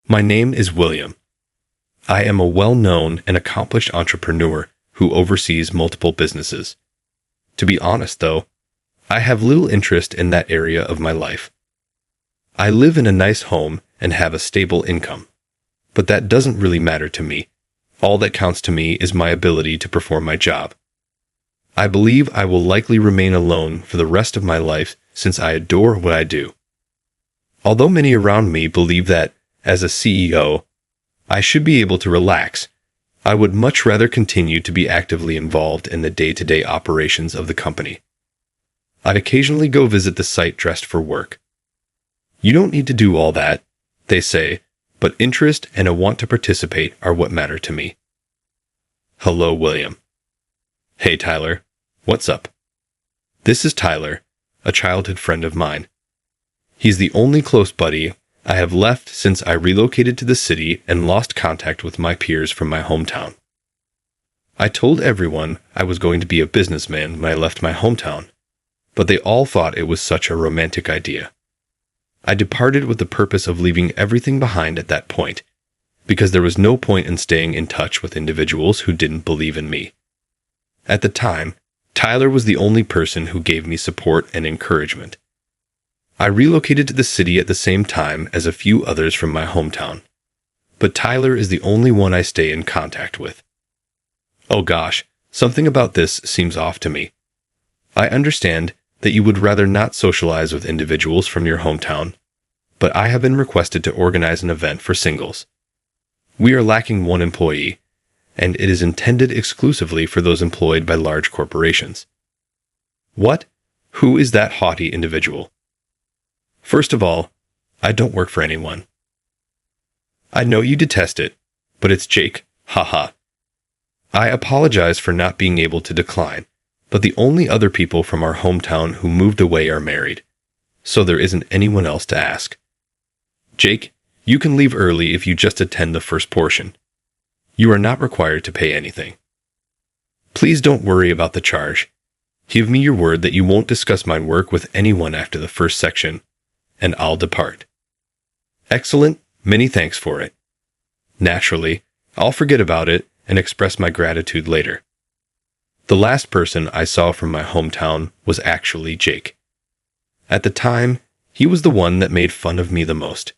My name is William. I am a well-known and accomplished entrepreneur who oversees multiple businesses. To be honest, though, I have little interest in that area of my life. I live in a nice home and have a stable income, but that doesn't really matter to me. All that counts to me is my ability to perform my job. I believe I will likely remain alone for the rest of my life since I adore what I do. Although many around me believe that, as a CEO, I should be able to relax, I would much rather continue to be actively involved in the day-to-day operations of the company. I'd occasionally go visit the site dressed for work. You don't need to do all that, they say, but interest and a want to participate are what matter to me. Hello, William. Hey, Tyler. What's up? This is Tyler, a childhood friend of mine. He's the only close buddy I have left since I relocated to the city and lost contact with my peers from my hometown. I told everyone I was going to be a businessman when I left my hometown, but they all thought it was such a romantic idea. I departed with the purpose of leaving everything behind at that point, because there was no point in staying in touch with individuals who didn't believe in me. At the time, Tyler was the only person who gave me support and encouragement. I relocated to the city at the same time as a few others from my hometown, but Tyler is the only one I stay in contact with. Oh gosh, something about this seems off to me. I understand that you would rather not socialize with individuals from your hometown, but I have been requested to organize an event for singles. We are lacking one employee, and it is intended exclusively for those employed by large corporations. What? Who is that haughty individual? First of all, I don't work for anyone. I know you detest it, but it's Jake, haha. I apologize for not being able to decline, but the only other people from our hometown who moved away are married, so there isn't anyone else to ask. Jake, you can leave early if you just attend the first portion. You are not required to pay anything. Please don't worry about the charge. Give me your word that you won't discuss my work with anyone after the first section, and I'll depart. Excellent, many thanks for it. Naturally, I'll forget about it and express my gratitude later. The last person I saw from my hometown was actually Jake. At the time, he was the one that made fun of me the most.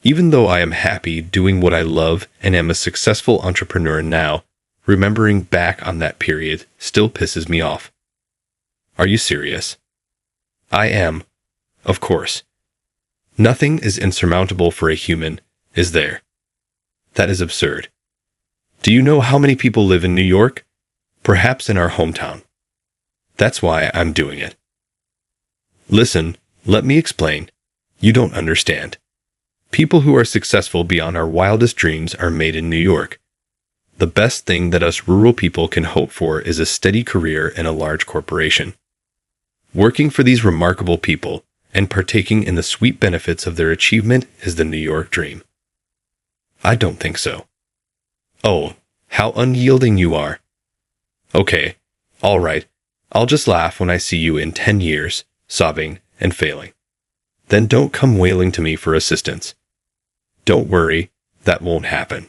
Even though I am happy doing what I love and am a successful entrepreneur now, remembering back on that period still pisses me off. Are you serious? I am, of course. Nothing is insurmountable for a human, is there? That is absurd. Do you know how many people live in New York? Perhaps in our hometown. That's why I'm doing it. Listen, let me explain. You don't understand. People who are successful beyond our wildest dreams are made in New York. The best thing that us rural people can hope for is a steady career in a large corporation. Working for these remarkable people and partaking in the sweet benefits of their achievement is the New York dream. I don't think so. Oh, how unyielding you are. Okay, all right, I'll just laugh when I see you in 10 years, sobbing and failing. Then don't come wailing to me for assistance. Don't worry, that won't happen.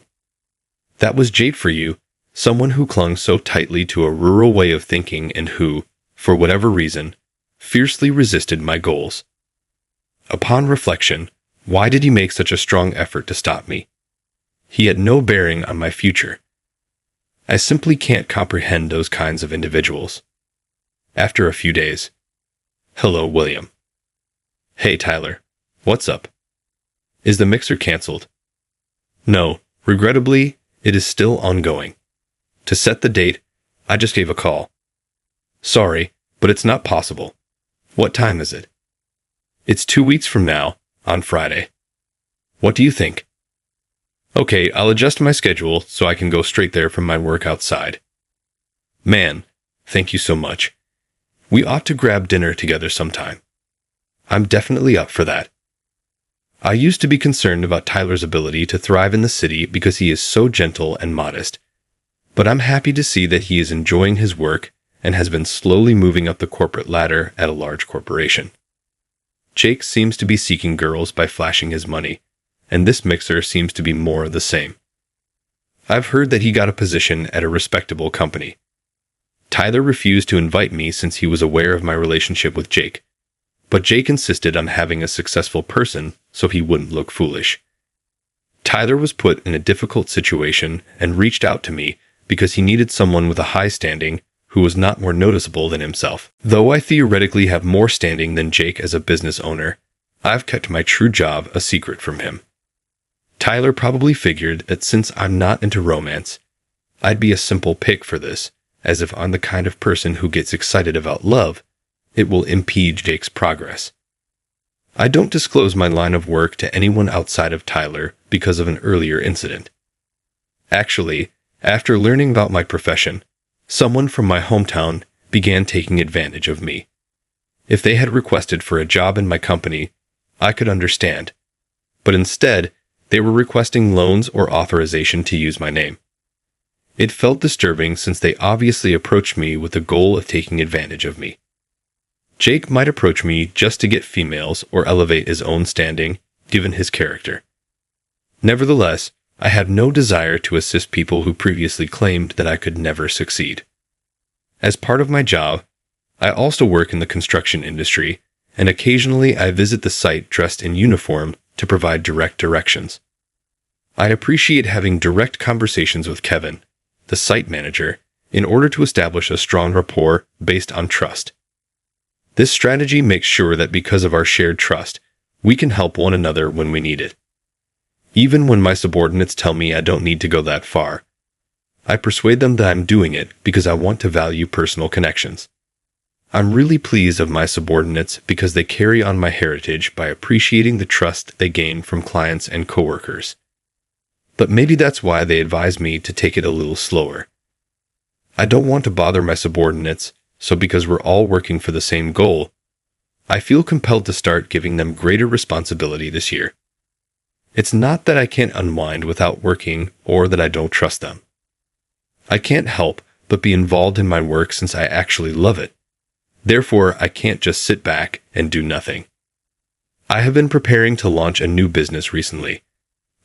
That was Jake for you, someone who clung so tightly to a rural way of thinking and who, for whatever reason, fiercely resisted my goals. Upon reflection, why did he make such a strong effort to stop me? He had no bearing on my future. I simply can't comprehend those kinds of individuals. After a few days. Hello, William. Hey, Tyler. What's up? Is the mixer canceled? No, regrettably, it is still ongoing. To set the date, I just gave a call. Sorry, but it's not possible. What time is it? It's 2 weeks from now, on Friday. What do you think? Okay, I'll adjust my schedule so I can go straight there from my work outside. Man, thank you so much. We ought to grab dinner together sometime. I'm definitely up for that. I used to be concerned about Tyler's ability to thrive in the city because he is so gentle and modest, but I'm happy to see that he is enjoying his work and has been slowly moving up the corporate ladder at a large corporation. Jake seems to be seeking girls by flashing his money, and this mixer seems to be more of the same. I've heard that he got a position at a respectable company. Tyler refused to invite me since he was aware of my relationship with Jake, but Jake insisted on having a successful person so he wouldn't look foolish. Tyler was put in a difficult situation and reached out to me because he needed someone with a high standing who was not more noticeable than himself. Though I theoretically have more standing than Jake as a business owner, I've kept my true job a secret from him. Tyler probably figured that since I'm not into romance, I'd be a simple pick for this, as if I'm the kind of person who gets excited about love, it will impede Jake's progress. I don't disclose my line of work to anyone outside of Tyler because of an earlier incident. Actually, after learning about my profession, someone from my hometown began taking advantage of me. If they had requested for a job in my company, I could understand, but instead, they were requesting loans or authorization to use my name. It felt disturbing since they obviously approached me with the goal of taking advantage of me. Jake might approach me just to get females or elevate his own standing, given his character. Nevertheless, I have no desire to assist people who previously claimed that I could never succeed. As part of my job, I also work in the construction industry, and occasionally I visit the site dressed in uniform to provide direct directions. I appreciate having direct conversations with Kevin, the site manager, in order to establish a strong rapport based on trust. This strategy makes sure that because of our shared trust, we can help one another when we need it. Even when my subordinates tell me I don't need to go that far, I persuade them that I'm doing it because I want to value personal connections. I'm really pleased of my subordinates because they carry on my heritage by appreciating the trust they gain from clients and coworkers. But maybe that's why they advise me to take it a little slower. I don't want to bother my subordinates, so because we're all working for the same goal, I feel compelled to start giving them greater responsibility this year. It's not that I can't unwind without working or that I don't trust them. I can't help but be involved in my work since I actually love it. Therefore, I can't just sit back and do nothing. I have been preparing to launch a new business recently.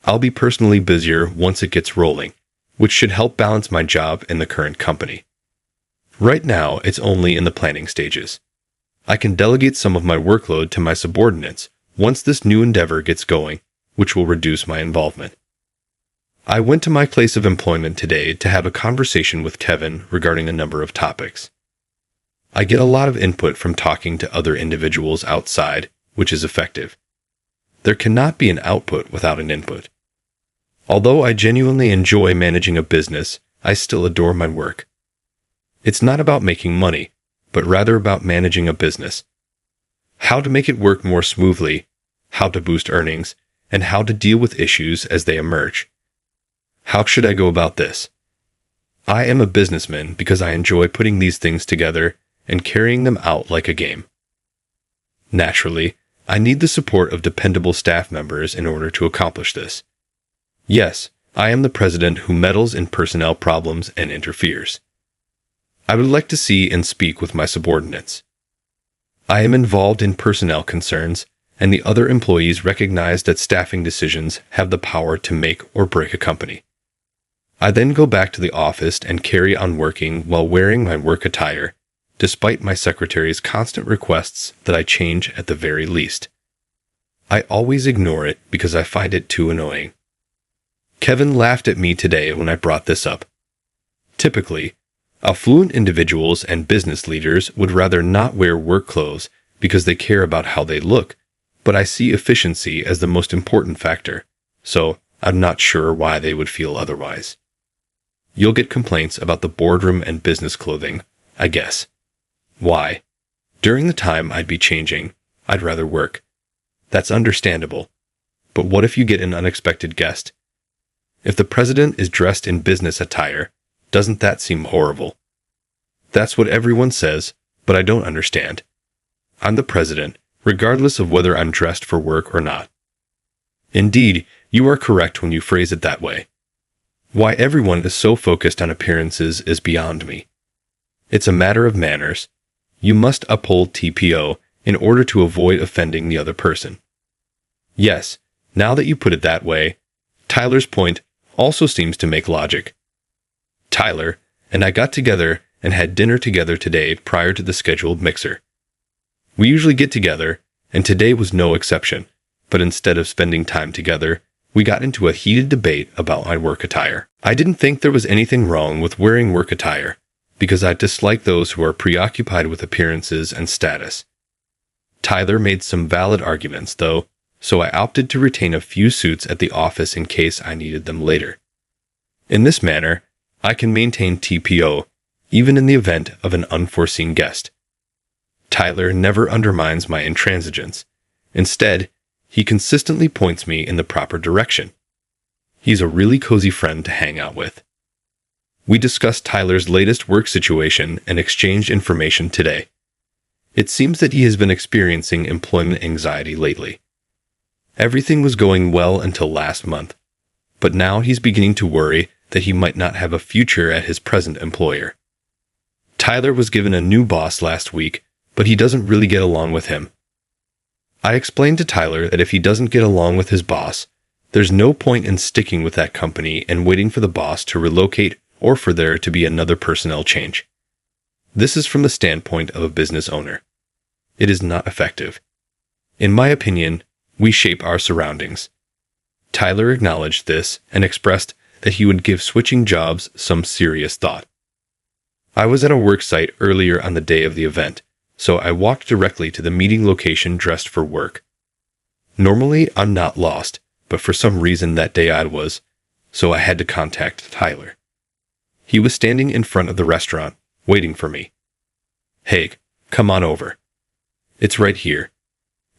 I'll be personally busier once it gets rolling, which should help balance my job in the current company. Right now, it's only in the planning stages. I can delegate some of my workload to my subordinates once this new endeavor gets going, which will reduce my involvement. I went to my place of employment today to have a conversation with Kevin regarding a number of topics. I get a lot of input from talking to other individuals outside, which is effective. There cannot be an output without an input. Although I genuinely enjoy managing a business, I still adore my work. It's not about making money, but rather about managing a business. How to make it work more smoothly, how to boost earnings, and how to deal with issues as they emerge. How should I go about this? I am a businessman because I enjoy putting these things together and carrying them out like a game. Naturally, I need the support of dependable staff members in order to accomplish this. Yes, I am the president who meddles in personnel problems and interferes. I would like to see and speak with my subordinates. I am involved in personnel concerns, and the other employees recognize that staffing decisions have the power to make or break a company. I then go back to the office and carry on working while wearing my work attire, despite my secretary's constant requests that I change at the very least. I always ignore it because I find it too annoying. Kevin laughed at me today when I brought this up. Typically, affluent individuals and business leaders would rather not wear work clothes because they care about how they look, but I see efficiency as the most important factor, so I'm not sure why they would feel otherwise. You'll get complaints about the boardroom and business clothing, I guess. Why? During the time I'd be changing, I'd rather work. That's understandable. But what if you get an unexpected guest? If the president is dressed in business attire, doesn't that seem horrible? That's what everyone says, but I don't understand. I'm the president, regardless of whether I'm dressed for work or not. Indeed, you are correct when you phrase it that way. Why everyone is so focused on appearances is beyond me. It's a matter of manners. You must uphold TPO in order to avoid offending the other person. Yes, Now that you put it that way, Tyler's point also seems to make logic. Tyler and I got together and had dinner together today prior to the scheduled mixer. We usually get together, and today was no exception, but instead of spending time together, we got into a heated debate about my work attire. I didn't think there was anything wrong with wearing work attire, because I dislike those who are preoccupied with appearances and status. Tyler made some valid arguments, though, so I opted to retain a few suits at the office in case I needed them later. In this manner, I can maintain TPO, even in the event of an unforeseen guest. Tyler never undermines my intransigence. Instead, he consistently points me in the proper direction. He's a really cozy friend to hang out with. We discussed Tyler's latest work situation and exchanged information today. It seems that he has been experiencing employment anxiety lately. Everything was going well until last month, but now he's beginning to worry that he might not have a future at his present employer. Tyler was given a new boss last week, but he doesn't really get along with him. I explained to Tyler that if he doesn't get along with his boss, there's no point in sticking with that company and waiting for the boss to relocate or for there to be another personnel change. This is from the standpoint of a business owner. It is not effective. In my opinion, we shape our surroundings. Tyler acknowledged this and expressed that he would give switching jobs some serious thought. I was at a work site earlier on the day of the event, so I walked directly to the meeting location dressed for work. Normally, I'm not lost, but for some reason that day I was, so I had to contact Tyler. He was standing in front of the restaurant, waiting for me. "Hey, come on over. It's right here.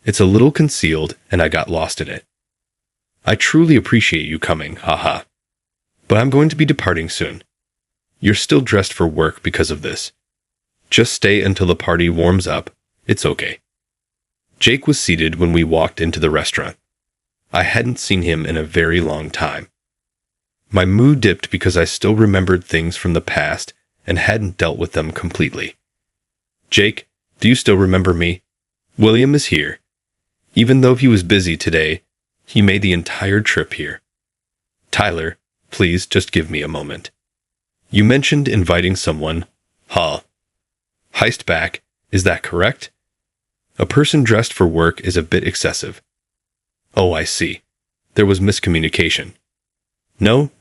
It's a little concealed, and I got lost in it. I truly appreciate you coming, haha. But I'm going to be departing soon. You're still dressed for work because of this. Just stay until the party warms up. It's okay." Jake was seated when we walked into the restaurant. I hadn't seen him in a very long time. My mood dipped because I still remembered things from the past and hadn't dealt with them completely. "Jake, do you still remember me? William is here. Even though he was busy today, he made the entire trip here. Tyler, please just give me a moment. You mentioned inviting someone, huh? Heist back, is that correct? A person dressed for work is a bit excessive. Oh, I see. There was miscommunication. No,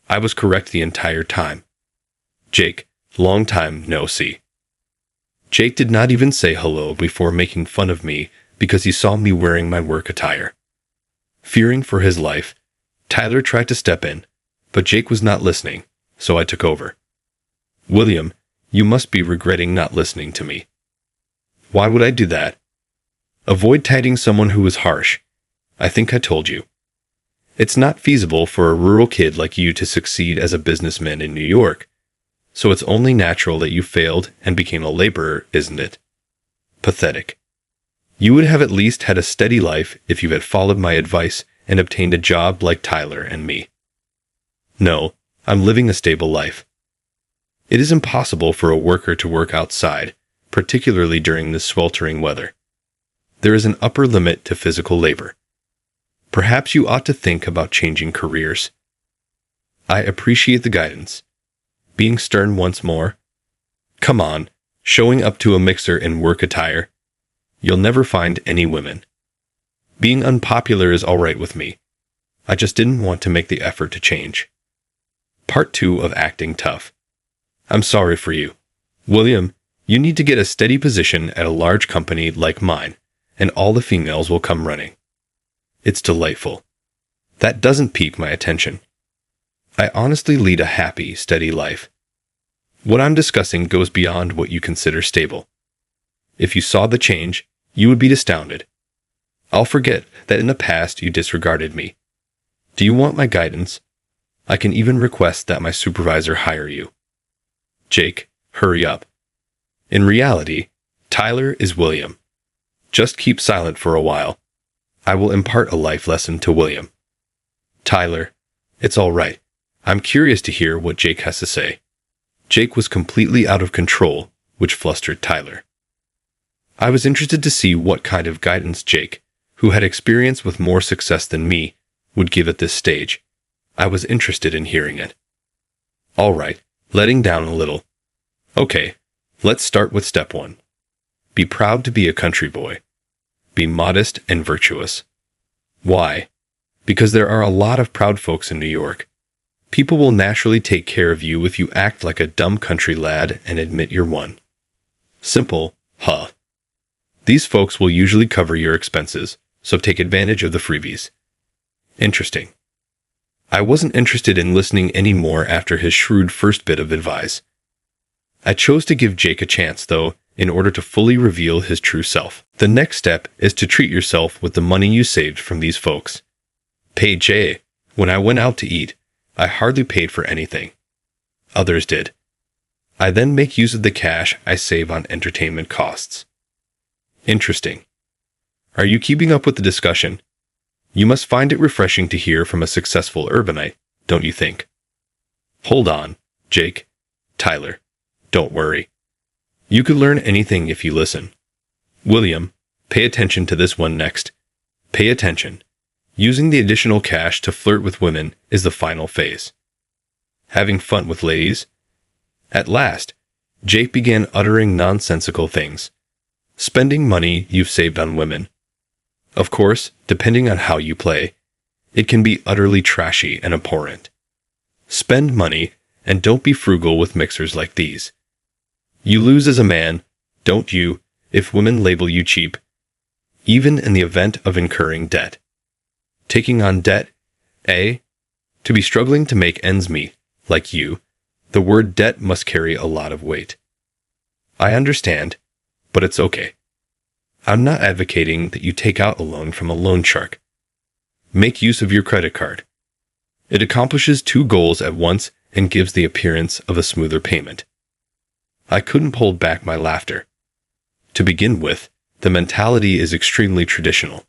I was correct the entire time. Jake, long time no see." Jake did not even say hello before making fun of me because he saw me wearing my work attire. Fearing for his life, Tyler tried to step in, but Jake was not listening, so I took over. "William, you must be regretting not listening to me." "Why would I do that?" "Avoid tagging someone who is harsh. I think I told you. It's not feasible for a rural kid like you to succeed as a businessman in New York, so it's only natural that you failed and became a laborer, isn't it? Pathetic. You would have at least had a steady life if you had followed my advice and obtained a job like Tyler and me. No, I'm living a stable life. It is impossible for a worker to work outside, particularly during this sweltering weather. There is an upper limit to physical labor. Perhaps you ought to think about changing careers. I appreciate the guidance. Being stern once more. Come on, showing up to a mixer in work attire. You'll never find any women. Being unpopular is all right with me. I just didn't want to make the effort to change. Part 2 of acting tough. I'm sorry for you. William, you need to get a steady position at a large company like mine, and all the females will come running. It's delightful. That doesn't pique my attention. I honestly lead a happy, steady life. What I'm discussing goes beyond what you consider stable. If you saw the change, you would be astounded. I'll forget that in the past you disregarded me. Do you want my guidance? I can even request that my supervisor hire you. Jake, hurry up. In reality, Tyler is William. Just keep silent for a while. I will impart a life lesson to William. Tyler, it's all right. I'm curious to hear what Jake has to say. Jake was completely out of control, which flustered Tyler. I was interested to see what kind of guidance Jake, who had experience with more success than me, would give at this stage. I was interested in hearing it. All right, letting down a little. Okay, let's start with step 1. Be proud to be a country boy. Be modest and virtuous. Why? Because there are a lot of proud folks in New York. People will naturally take care of you if you act like a dumb country lad and admit you're one. Simple, huh? These folks will usually cover your expenses, so take advantage of the freebies. Interesting. I wasn't interested in listening any more after his shrewd first bit of advice. I chose to give Jake a chance, though, in order to fully reveal his true self. The next step is to treat yourself with the money you saved from these folks. Pay Jay. When I went out to eat, I hardly paid for anything. Others did. I then make use of the cash I save on entertainment costs. Interesting. Are you keeping up with the discussion? You must find it refreshing to hear from a successful urbanite, don't you think? Hold on, Jake. Tyler. Don't worry. You could learn anything if you listen. William, pay attention to this one next. Pay attention. Using the additional cash to flirt with women is the final phase. Having fun with ladies? At last, Jake began uttering nonsensical things. Spending money you've saved on women. Of course, depending on how you play, it can be utterly trashy and abhorrent. Spend money, and don't be frugal with mixers like these. You lose as a man, don't you, if women label you cheap, even in the event of incurring debt. Taking on debt, eh? To be struggling to make ends meet, like you, the word debt must carry a lot of weight. I understand, but it's okay. I'm not advocating that you take out a loan from a loan shark. Make use of your credit card. It accomplishes 2 goals at once and gives the appearance of a smoother payment. I couldn't hold back my laughter. To begin with, the mentality is extremely traditional.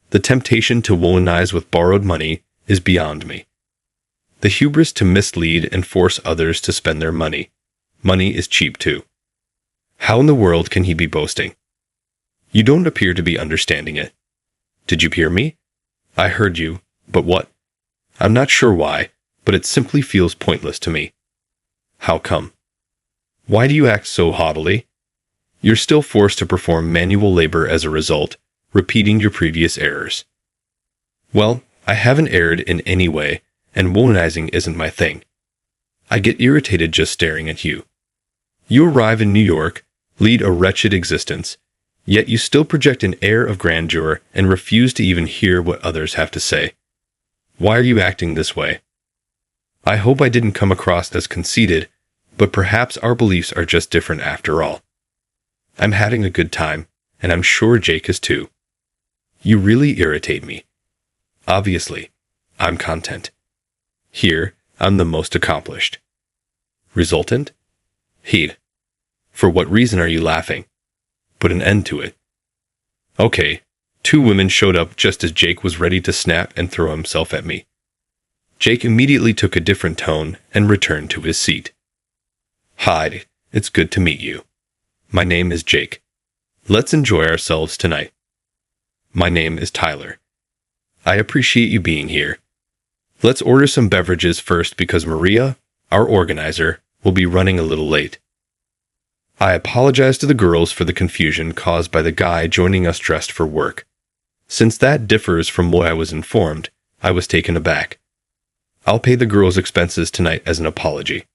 The temptation to womanize with borrowed money is beyond me. The hubris to mislead and force others to spend their money. Money is cheap too. How in the world can he be boasting? You don't appear to be understanding it. Did you hear me? I heard you, but what? I'm not sure why, but it simply feels pointless to me. How come? Why do you act so haughtily? You're still forced to perform manual labor as a result, repeating your previous errors. Well, I haven't erred in any way, and womanizing isn't my thing. I get irritated just staring at you. You arrive in New York, lead a wretched existence, yet you still project an air of grandeur and refuse to even hear what others have to say. Why are you acting this way? I hope I didn't come across as conceited, but perhaps our beliefs are just different after all. I'm having a good time, and I'm sure Jake is too. You really irritate me. Obviously, I'm content. Here, I'm the most accomplished. Resultant? Heed. For what reason are you laughing? Put an end to it. Okay, 2 women showed up just as Jake was ready to snap and throw himself at me. Jake immediately took a different tone and returned to his seat. Hi, it's good to meet you. My name is Jake. Let's enjoy ourselves tonight. My name is Tyler. I appreciate you being here. Let's order some beverages first because Maria, our organizer, will be running a little late. I apologize to the girls for the confusion caused by the guy joining us dressed for work. Since that differs from what I was informed, I was taken aback. I'll pay the girls' expenses tonight as an apology.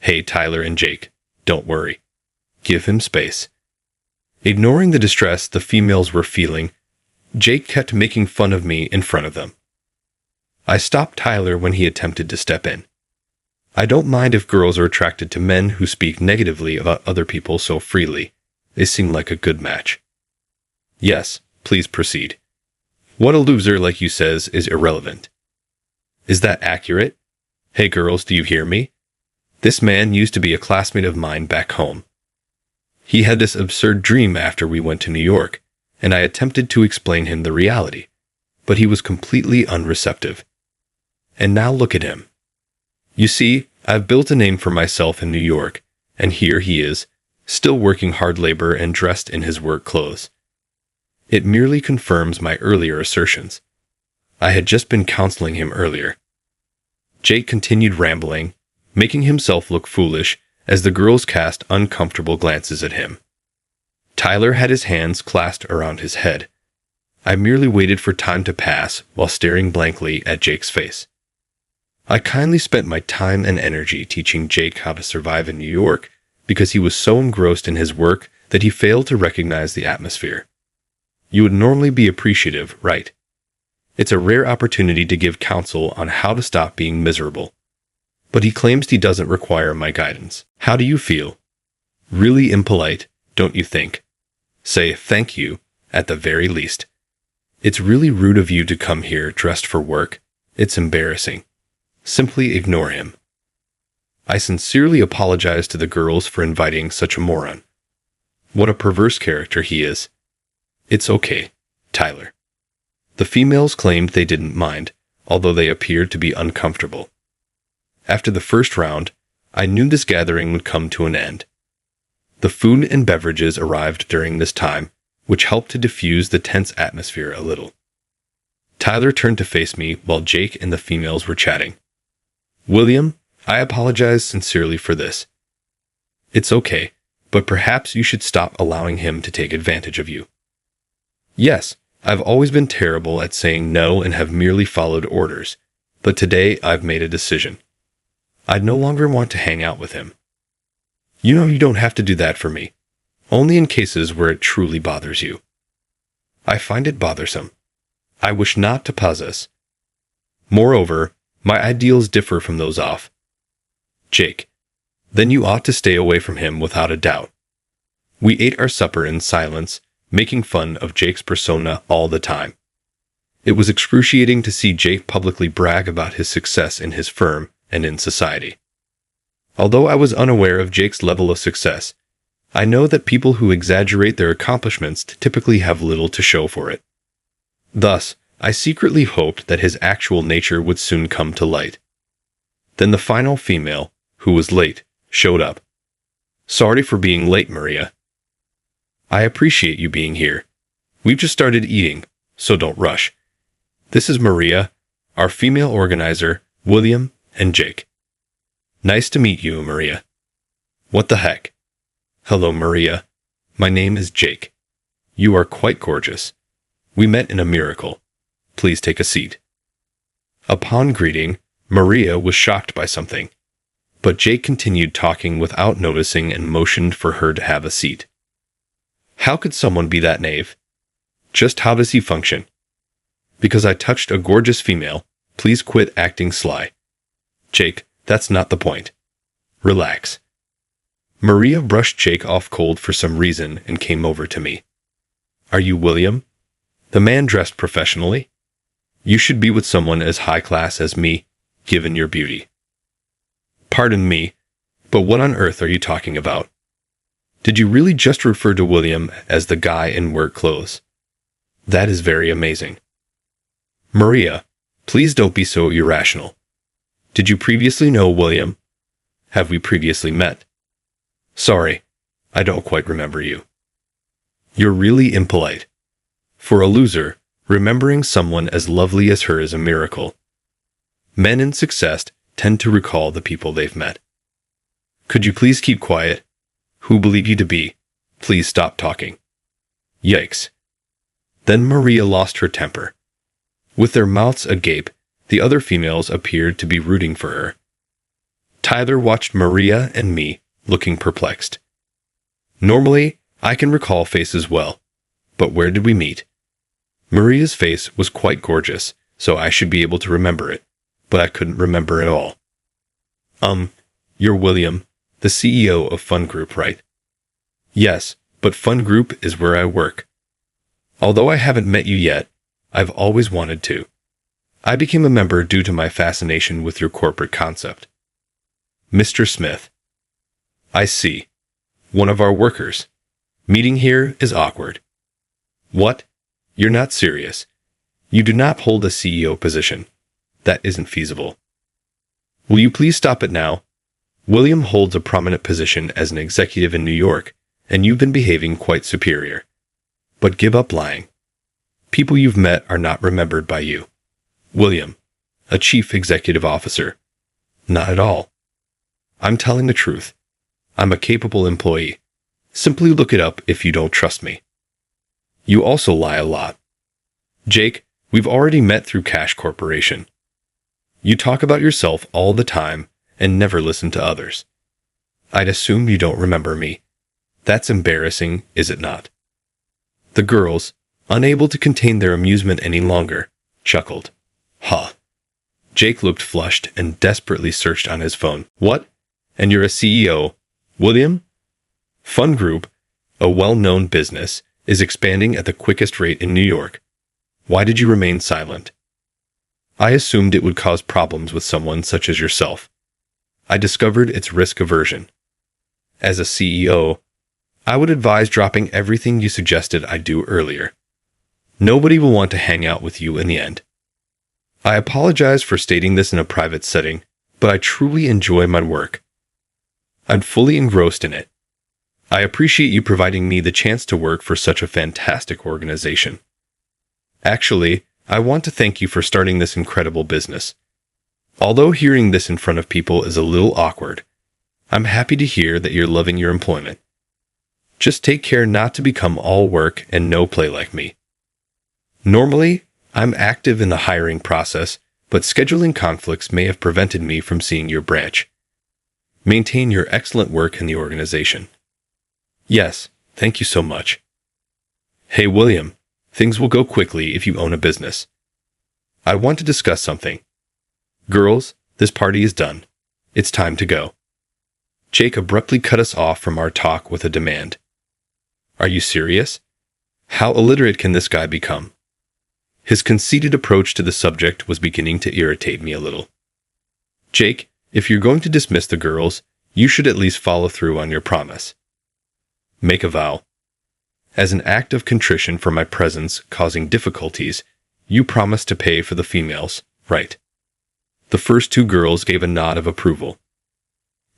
Hey, Tyler and Jake, don't worry. Give him space. Ignoring the distress the females were feeling, Jake kept making fun of me in front of them. I stopped Tyler when he attempted to step in. I don't mind if girls are attracted to men who speak negatively about other people so freely. They seem like a good match. Yes, please proceed. What a loser like you says is irrelevant. Is that accurate? Hey girls, do you hear me? This man used to be a classmate of mine back home. He had this absurd dream after we went to New York, and I attempted to explain him the reality, but he was completely unreceptive. And now look at him. You see, I've built a name for myself in New York, and here he is, still working hard labor and dressed in his work clothes. It merely confirms my earlier assertions. I had just been counseling him earlier. Jake continued rambling, making himself look foolish as the girls cast uncomfortable glances at him. Tyler had his hands clasped around his head. I merely waited for time to pass while staring blankly at Jake's face. I kindly spent my time and energy teaching Jake how to survive in New York because he was so engrossed in his work that he failed to recognize the atmosphere. You would normally be appreciative, right? It's a rare opportunity to give counsel on how to stop being miserable. But he claims he doesn't require my guidance. How do you feel? Really impolite, don't you think? Say thank you, at the very least. It's really rude of you to come here dressed for work. It's embarrassing. Simply ignore him. I sincerely apologize to the girls for inviting such a moron. What a perverse character he is. It's okay, Tyler. The females claimed they didn't mind, although they appeared to be uncomfortable. After the first round, I knew this gathering would come to an end. The food and beverages arrived during this time, which helped to diffuse the tense atmosphere a little. Tyler turned to face me while Jake and the females were chatting. William, I apologize sincerely for this. It's okay, but perhaps you should stop allowing him to take advantage of you. Yes, I've always been terrible at saying no and have merely followed orders, but today I've made a decision. I no longer want to hang out with him. You know you don't have to do that for me, only in cases where it truly bothers you. I find it bothersome. I wish not to possess. Moreover, my ideals differ from those of Jake. Then you ought to stay away from him without a doubt. We ate our supper in silence, making fun of Jake's persona all the time. It was excruciating to see Jake publicly brag about his success in his firm and in society. Although I was unaware of Jake's level of success, I know that people who exaggerate their accomplishments typically have little to show for it. Thus, I secretly hoped that his actual nature would soon come to light. Then the final female, who was late, showed up. Sorry for being late, Maria. I appreciate you being here. We've just started eating, so don't rush. This is Maria, our female organizer, William, and Jake. Nice to meet you, Maria. What the heck? Hello, Maria. My name is Jake. You are quite gorgeous. We met in a miracle. Please take a seat. Upon greeting, Maria was shocked by something, but Jake continued talking without noticing and motioned for her to have a seat. How could someone be that naive? Just how does he function? Because I touched a gorgeous female, please quit acting sly. Jake, that's not the point. Relax. Maria brushed Jake off cold for some reason and came over to me. Are you William? The man dressed professionally? You should be with someone as high class as me, given your beauty. Pardon me, but what on earth are you talking about? Did you really just refer to William as the guy in work clothes? That is very amazing. Maria, please don't be so irrational. Did you previously know William? Have we previously met? Sorry, I don't quite remember you. You're really impolite. For a loser, remembering someone as lovely as her is a miracle. Men in success tend to recall the people they've met. Could you please keep quiet? Who believe you to be? Please stop talking. Yikes. Then Maria lost her temper. With their mouths agape, the other females appeared to be rooting for her. Tyler watched Maria and me, looking perplexed. Normally, I can recall faces well, but where did we meet? Maria's face was quite gorgeous, so I should be able to remember it, but I couldn't remember at all. You're William, the CEO of Fun Group, right? Yes, but Fun Group is where I work. Although I haven't met you yet, I've always wanted to. I became a member due to my fascination with your corporate concept. Mr. Smith. I see. One of our workers. Meeting here is awkward. What? You're not serious. You do not hold a CEO position. That isn't feasible. Will you please stop it now? William holds a prominent position as an executive in New York, and you've been behaving quite superior. But give up lying. People you've met are not remembered by you. William, a chief executive officer. Not at all. I'm telling the truth. I'm a capable employee. Simply look it up if you don't trust me. You also lie a lot. Jake, we've already met through Cash Corporation. You talk about yourself all the time and never listen to others. I'd assume you don't remember me. That's embarrassing, is it not? The girls, unable to contain their amusement any longer, chuckled. Huh. Jake looked flushed and desperately searched on his phone. What? And you're a CEO, William? Fun Group, a well-known business, is expanding at the quickest rate in New York. Why did you remain silent? I assumed it would cause problems with someone such as yourself. I discovered its risk aversion. As a CEO, I would advise dropping everything you suggested I do earlier. Nobody will want to hang out with you in the end. I apologize for stating this in a private setting, but I truly enjoy my work. I'm fully engrossed in it. I appreciate you providing me the chance to work for such a fantastic organization. Actually, I want to thank you for starting this incredible business. Although hearing this in front of people is a little awkward, I'm happy to hear that you're loving your employment. Just take care not to become all work and no play like me. Normally, I'm active in the hiring process, but scheduling conflicts may have prevented me from seeing your branch. Maintain your excellent work in the organization. Yes, thank you so much. Hey, William, things will go quickly if you own a business. I want to discuss something. Girls, this party is done. It's time to go. Jake abruptly cut us off from our talk with a demand. Are you serious? How illiterate can this guy become? His conceited approach to the subject was beginning to irritate me a little. Jake, if you're going to dismiss the girls, you should at least follow through on your promise. Make a vow. As an act of contrition for my presence causing difficulties, you promise to pay for the females, right? The first two girls gave a nod of approval.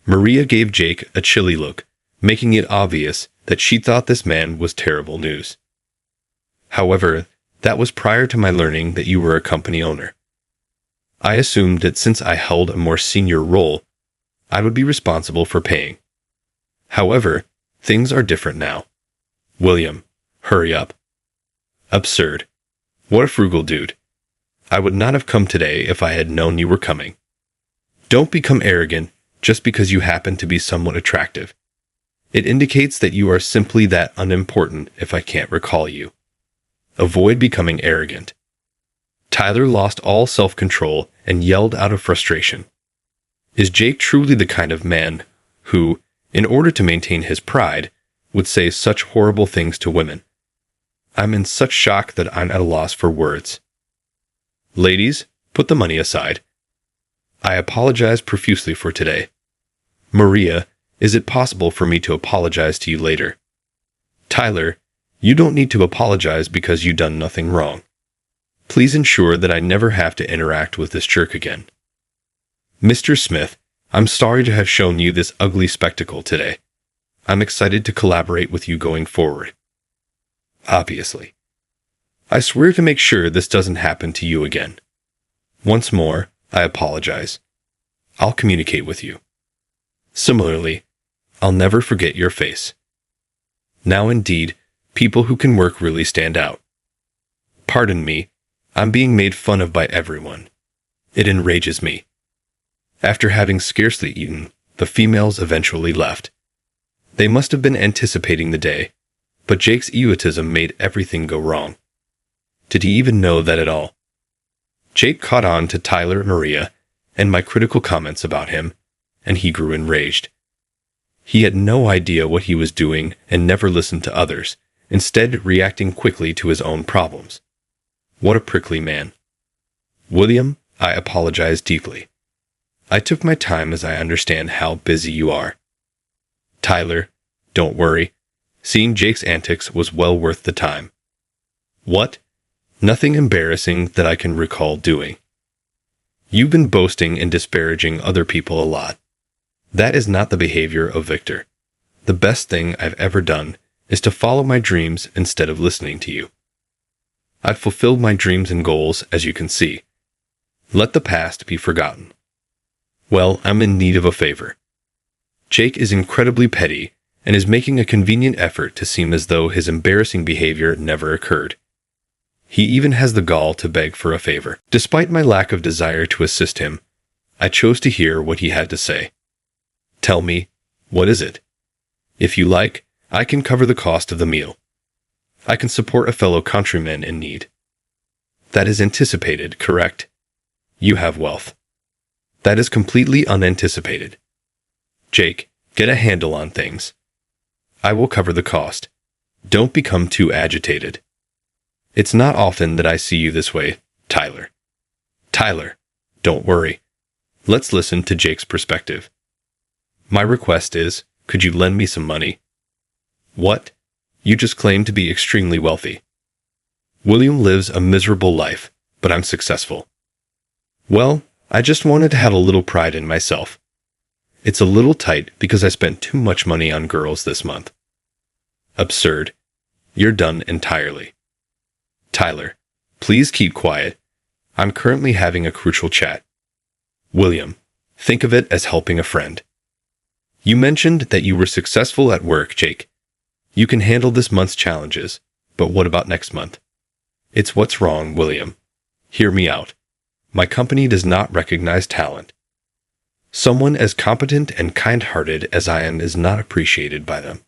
Maria gave Jake a chilly look, making it obvious that she thought this man was terrible news. However, that was prior to my learning that you were a company owner. I assumed that since I held a more senior role, I would be responsible for paying. However, things are different now. William, hurry up. Absurd. What a frugal dude. I would not have come today if I had known you were coming. Don't become arrogant just because you happen to be somewhat attractive. It indicates that you are simply that unimportant if I can't recall you. Avoid becoming arrogant. Tyler lost all self-control and yelled out of frustration. Is Jake truly the kind of man who, in order to maintain his pride, would say such horrible things to women? I'm in such shock that I'm at a loss for words. Ladies, put the money aside. I apologize profusely for today. Maria, is it possible for me to apologize to you later? Tyler, you don't need to apologize because you've done nothing wrong. Please ensure that I never have to interact with this jerk again. Mr. Smith, I'm sorry to have shown you this ugly spectacle today. I'm excited to collaborate with you going forward. Obviously. I swear to make sure this doesn't happen to you again. Once more, I apologize. I'll communicate with you. Similarly, I'll never forget your face. Now indeed, people who can work really stand out. Pardon me, I'm being made fun of by everyone. It enrages me. After having scarcely eaten, the females eventually left. They must have been anticipating the day, but Jake's egotism made everything go wrong. Did he even know that at all? Jake caught on to Tyler and Maria and my critical comments about him, and he grew enraged. He had no idea what he was doing and never listened to others, instead reacting quickly to his own problems. What a prickly man. William, I apologize deeply. I took my time as I understand how busy you are. Tyler, don't worry. Seeing Jake's antics was well worth the time. What? Nothing embarrassing that I can recall doing. You've been boasting and disparaging other people a lot. That is not the behavior of Victor. The best thing I've ever done is to follow my dreams instead of listening to you. I've fulfilled my dreams and goals, as you can see. Let the past be forgotten. Well, I'm in need of a favor. Jake is incredibly petty and is making a convenient effort to seem as though his embarrassing behavior never occurred. He even has the gall to beg for a favor. Despite my lack of desire to assist him, I chose to hear what he had to say. Tell me, what is it? If you like, I can cover the cost of the meal. I can support a fellow countryman in need. That is anticipated, correct? You have wealth. That is completely unanticipated. Jake, get a handle on things. I will cover the cost. Don't become too agitated. It's not often that I see you this way, Tyler. Tyler, don't worry. Let's listen to Jake's perspective. My request is, could you lend me some money? What? You just claim to be extremely wealthy. William lives a miserable life, but I'm successful. Well, I just wanted to have a little pride in myself. It's a little tight because I spent too much money on girls this month. Absurd. You're done entirely. Tyler, please keep quiet. I'm currently having a crucial chat. William, think of it as helping a friend. You mentioned that you were successful at work, Jake. You can handle this month's challenges, but what about next month? It's what's wrong, William. Hear me out. My company does not recognize talent. Someone as competent and kind-hearted as I am is not appreciated by them.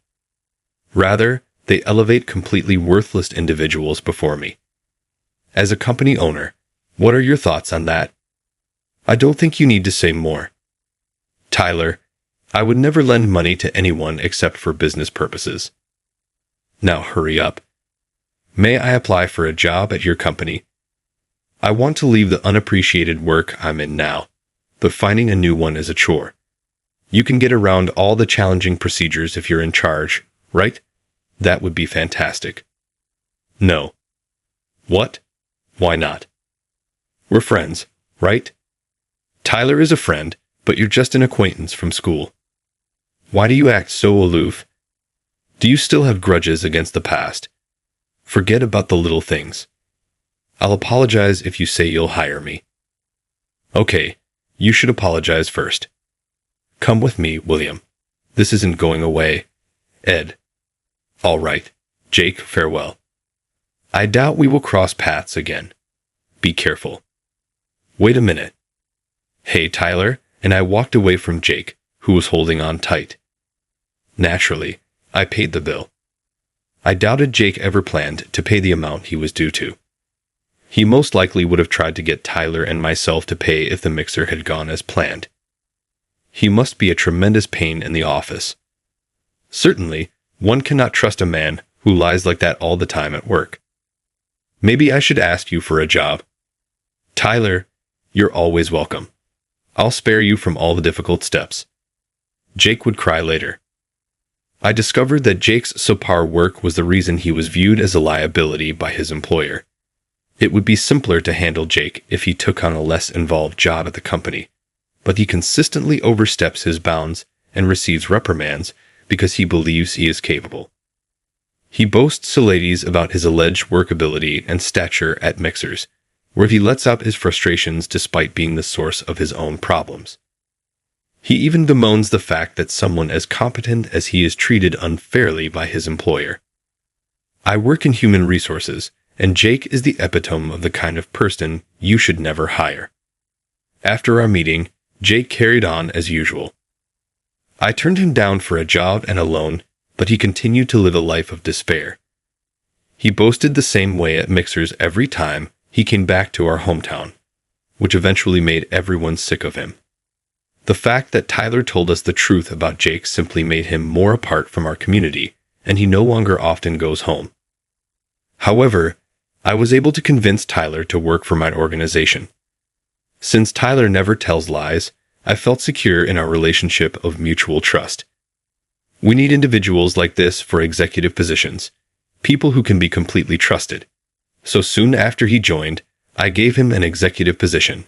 Rather, they elevate completely worthless individuals before me. As a company owner, what are your thoughts on that? I don't think you need to say more. Tyler, I would never lend money to anyone except for business purposes. Now hurry up. May I apply for a job at your company? I want to leave the unappreciated work I'm in now, but finding a new one is a chore. You can get around all the challenging procedures if you're in charge, right? That would be fantastic. No. What? Why not? We're friends, right? Tyler is a friend, but you're just an acquaintance from school. Why do you act so aloof? Do you still have grudges against the past? Forget about the little things. I'll apologize if you say you'll hire me. Okay, you should apologize first. Come with me, William. This isn't going away. Ed. All right. Jake, farewell. I doubt we will cross paths again. Be careful. Wait a minute. Hey, Tyler, and I walked away from Jake, who was holding on tight. Naturally, I paid the bill. I doubted Jake ever planned to pay the amount he was due to. He most likely would have tried to get Tyler and myself to pay if the mixer had gone as planned. He must be a tremendous pain in the office. Certainly, one cannot trust a man who lies like that all the time at work. Maybe I should ask you for a job. Tyler, you're always welcome. I'll spare you from all the difficult steps. Jake would cry later. I discovered that Jake's subpar work was the reason he was viewed as a liability by his employer. It would be simpler to handle Jake if he took on a less involved job at the company, but he consistently oversteps his bounds and receives reprimands because he believes he is capable. He boasts to ladies about his alleged workability and stature at mixers, where he lets out his frustrations despite being the source of his own problems. He even bemoans the fact that someone as competent as he is treated unfairly by his employer. I work in human resources, and Jake is the epitome of the kind of person you should never hire. After our meeting, Jake carried on as usual. I turned him down for a job and a loan, but he continued to live a life of despair. He boasted the same way at mixers every time he came back to our hometown, which eventually made everyone sick of him. The fact that Tyler told us the truth about Jake simply made him more apart from our community, and he no longer often goes home. However, I was able to convince Tyler to work for my organization. Since Tyler never tells lies, I felt secure in our relationship of mutual trust. We need individuals like this for executive positions, people who can be completely trusted. So soon after he joined, I gave him an executive position.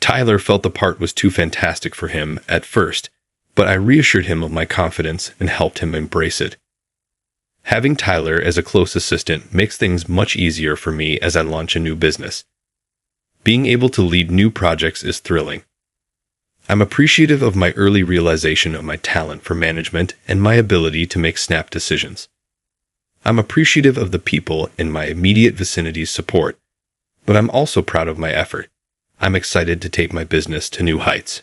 Tyler felt the part was too fantastic for him at first, but I reassured him of my confidence and helped him embrace it. Having Tyler as a close assistant makes things much easier for me as I launch a new business. Being able to lead new projects is thrilling. I'm appreciative of my early realization of my talent for management and my ability to make snap decisions. I'm appreciative of the people in my immediate vicinity's support, but I'm also proud of my effort. I'm excited to take my business to new heights.